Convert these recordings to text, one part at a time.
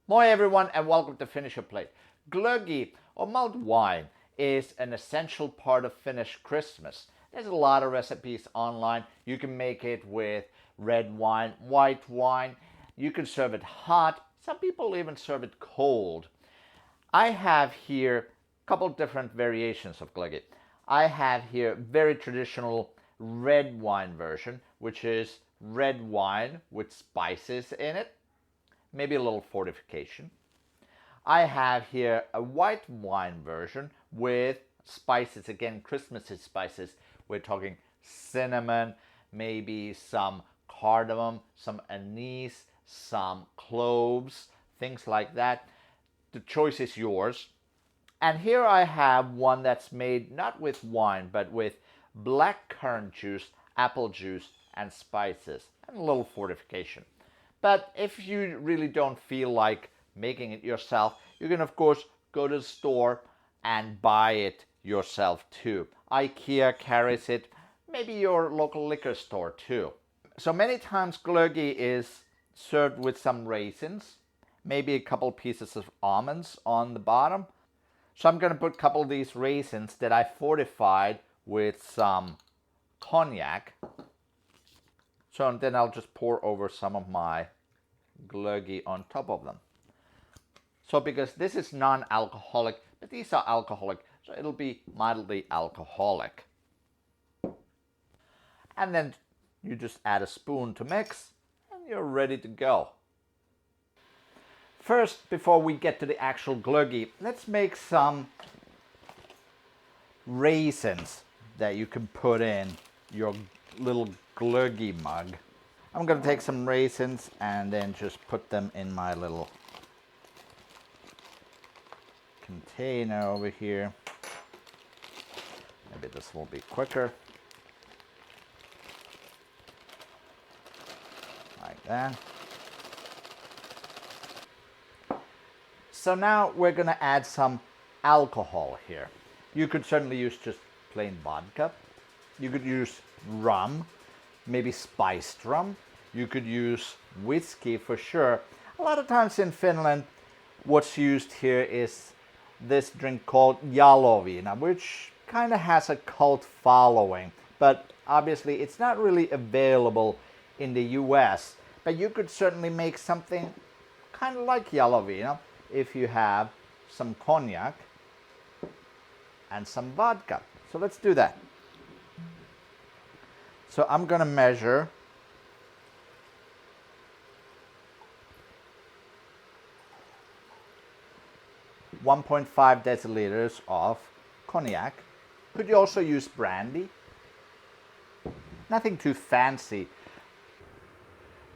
Moi everyone and welcome to Finnish Plate. Glögi or mulled wine is an essential part of Finnish Christmas. There's a lot of recipes online. You can make it with red wine, white wine. You can serve it hot. Some people even serve it cold. I have here a couple different variations of glögi. I have here very traditional red wine version, which is red wine with spices in it. Maybe a little fortification. I have here a white wine version with spices, again, Christmassy spices. We're talking cinnamon, maybe some cardamom, some anise, some cloves, things like that. The choice is yours. And here I have one that's made not with wine, but with black currant juice, apple juice, and spices, and a little fortification. But if you really don't feel like making it yourself, you can of course go to the store and buy it yourself too. IKEA carries it, maybe your local liquor store too. So many times glögi is served with some raisins, maybe a couple pieces of almonds on the bottom. So I'm going to put a couple of these raisins that I fortified with some cognac. So then I'll just pour over some of my glögi on top of them. So because this is non-alcoholic, but these are alcoholic, so it'll be mildly alcoholic. And then you just add a spoon to mix and you're ready to go. First, before we get to the actual glögi, let's make some raisins that you can put in your little glögi mug. I'm going to take some raisins and then just put them in my little container over here. Maybe this will be quicker. Like that. So now we're going to add some alcohol here. You could certainly use just plain vodka. You could use rum, maybe spiced rum. You could use whiskey for sure. A lot of times in Finland, what's used here is this drink called jaloviina, which kind of has a cult following. But obviously it's not really available in the US. But you could certainly make something kind of like jaloviina if you have some cognac and some vodka. So let's do that. So I'm going to measure 1.5 deciliters of cognac. Could you also use brandy? Nothing too fancy.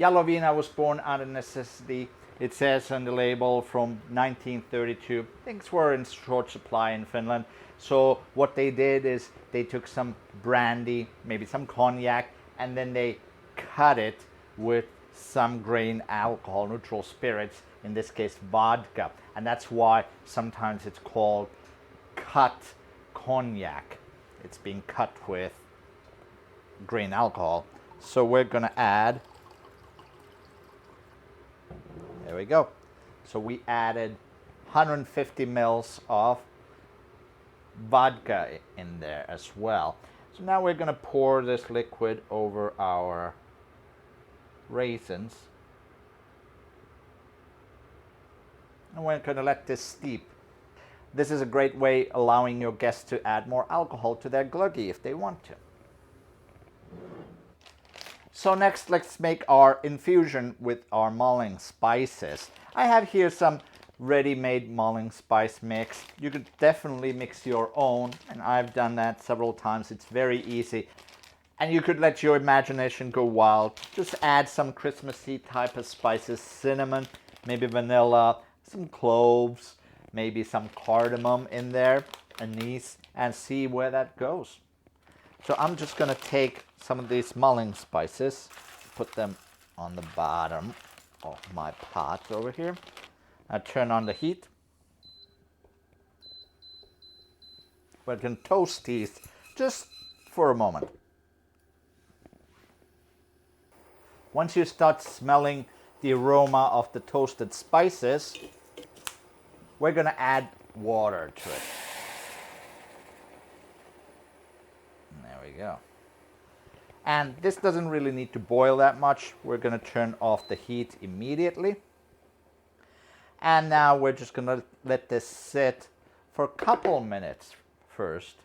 Jaloviina was born out of necessity. It says on the label from 1932. Things were in short supply in Finland. So what they did is they took some brandy, maybe some cognac, and then they cut it with some grain alcohol, neutral spirits, in this case vodka. And that's why sometimes it's called cut cognac. It's being cut with grain alcohol. So we're going to add, there we go. So we added 150 mils of vodka in there as well. So now we're going to pour this liquid over our raisins. And we're going to let this steep. This is a great way allowing your guests to add more alcohol to their glögi if they want to. So next, let's make our infusion with our mulling spices. I have here some ready-made mulling spice mix. You could definitely mix your own, and I've done that several times. It's very easy. And you could let your imagination go wild. Just add some Christmassy type of spices, cinnamon, maybe vanilla, some cloves, maybe some cardamom in there, anise, and see where that goes. So I'm just going to take some of these mulling spices, put them on the bottom of my pot over here. I turn on the heat. We can toast these just for a moment. Once you start smelling the aroma of the toasted spices, we're going to add water to it. There we go. And this doesn't really need to boil that much. We're going to turn off the heat immediately. And now we're just going to let this sit for a couple minutes first.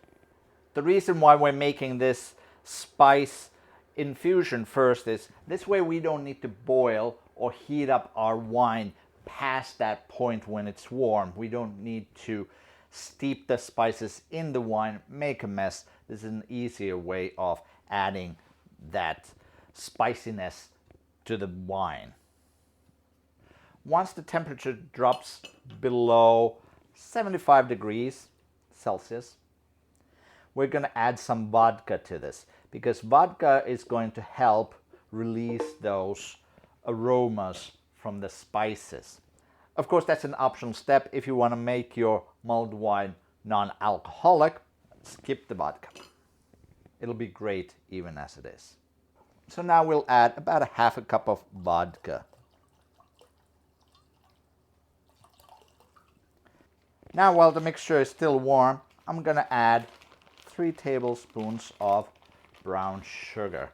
The reason why we're making this spice infusion first is this way we don't need to boil or heat up our wine past that point when it's warm. We don't need to steep the spices in the wine, make a mess. This is an easier way of adding that spiciness to the wine. Once the temperature drops below 75 degrees Celsius, we're going to add some vodka to this, because vodka is going to help release those aromas from the spices. Of course, that's an optional step. If you want to make your mulled wine non-alcoholic, skip the vodka. It'll be great even as it is. So now we'll add about a half a cup of vodka. Now while the mixture is still warm, I'm going to add 3 tablespoons of brown sugar.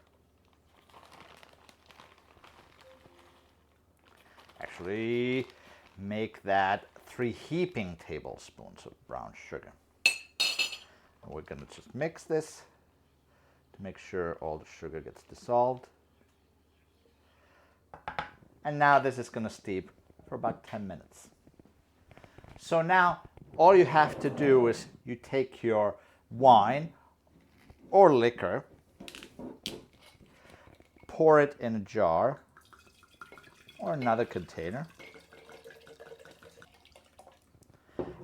Actually, make that 3 heaping tablespoons of brown sugar. And we're going to just mix this to make sure all the sugar gets dissolved. And now this is going to steep for about 10 minutes. So now all you have to do is you take your wine or liquor, pour it in a jar or another container,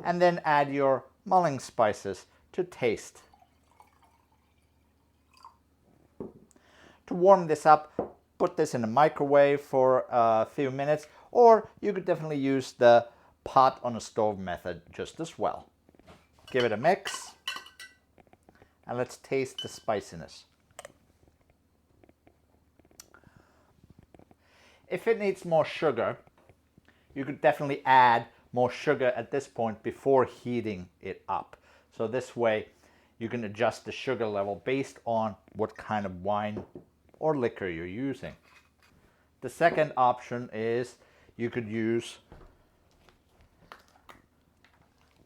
and then add your mulling spices to taste. To warm this up, put this in a microwave for a few minutes, or you could definitely use the pot on a stove method just as well. Give it a mix, and let's taste the spiciness. If it needs more sugar, you could definitely add more sugar at this point before heating it up. So this way you can adjust the sugar level based on what kind of wine or liquor you're using. The second option is you could use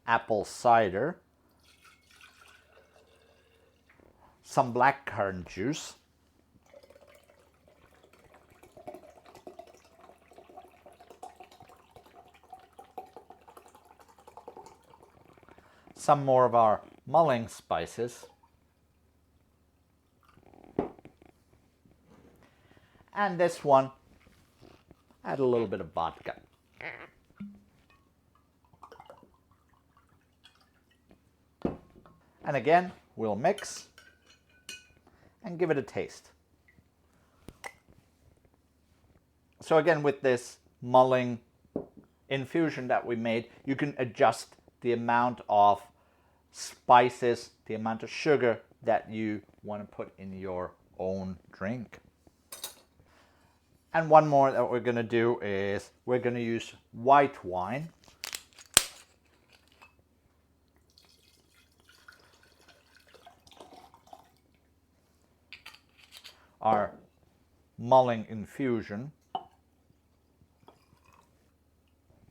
apple cider, some blackcurrant juice, some more of our mulling spices, and this one, add a little bit of vodka. And again, we'll mix and give it a taste. So again, with this mulling infusion that we made, you can adjust the amount of spices, the amount of sugar that you want to put in your own drink. And one more that we're going to do is we're going to use white wine. Our mulling infusion,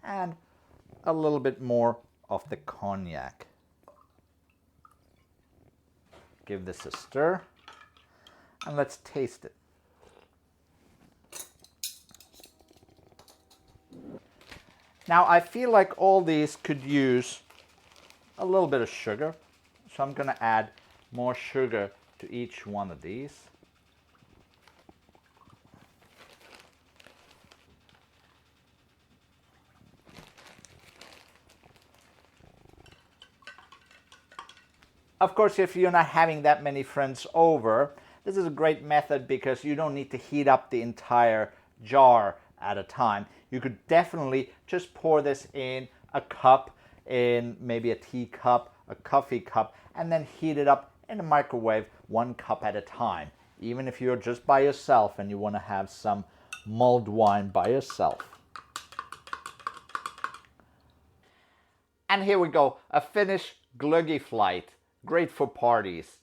and a little bit more of the cognac. Give this a stir, and let's taste it. Now I feel like all these could use a little bit of sugar, so I'm going to add more sugar to each one of these. Of course, if you're not having that many friends over, this is a great method because you don't need to heat up the entire jar at a time. You could definitely just pour this in a cup, in maybe a teacup, a coffee cup, and then heat it up in a microwave 1 cup at a time. Even if you're just by yourself and you want to have some mulled wine by itself. And here we go, a Finnish Glögi flight. Great for parties.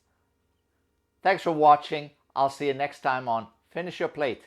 Thanks for watching. I'll see you next time on Finish Your Plate.